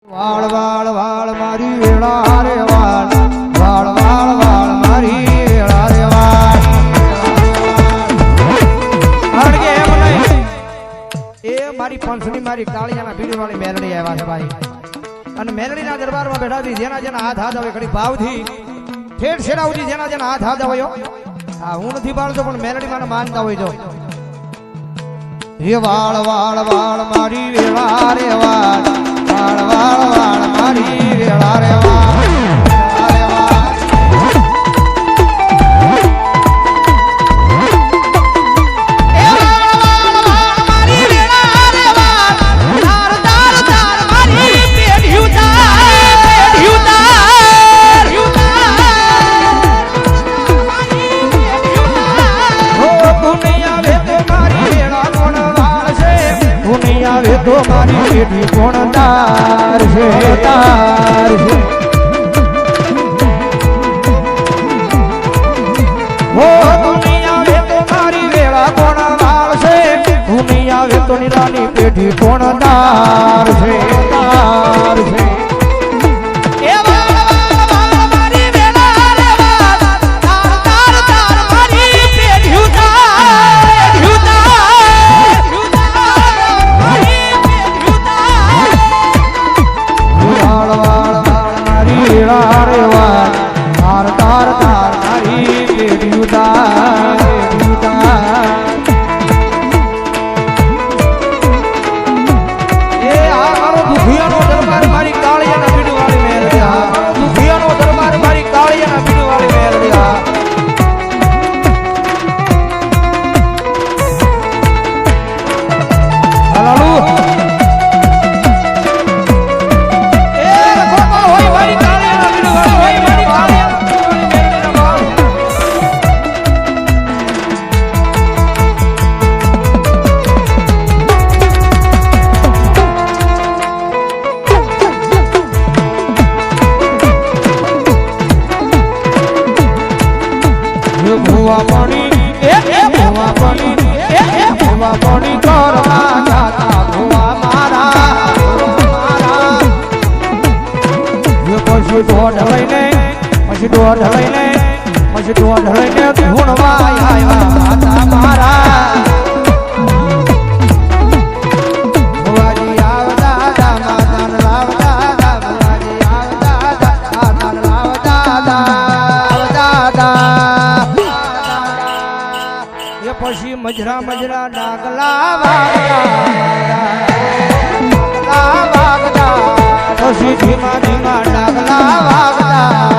વાળ વાળ વાળ મારી વેળા રે વાળ વાળ વાળ વાળ મારી વેળા રે વાળ અડગે એમ નહીં એ મારી પંચની મારી કાળિયાના ભીડ વાળી મેલડી આવ્યા છે ભાઈ અને મેલડીના દરબારમાં બેઠા છે જેના જેના હાથ હાથ આવે ઘડી ભાવથી ઠેઠ છેડાવજી જેના જેના હાથ હાથ આવ્યો હા હું નથી પાડતો પણ મેલડી મને માનતા હોય જો હે વાળ વાળ વાળ મારી વેળા રે વાળ વાળ વાળ વાળ મારી વેળા રે વાળ તો મારી પેઢી કોણ તાર છે તાર છે હો દુનિયા વે તો મારી વેળા કોણ વાળ છે દુનિયા વે તો નિરાની પેઢી કોણ તાર છે તાર છે ભુવા પાણી કરવા જાતા ભુવા મારા પછી દોઢ લઈને ધૂણવા આવ્યા માતા મારા ભુવાજી આવતા માતા લાવતા ભુવાજી આવતા માતા લાવતા પછી મજરા મજરા ડાગલા વાગતા પછી ધીમા ધીમા ડાગલા વાગતા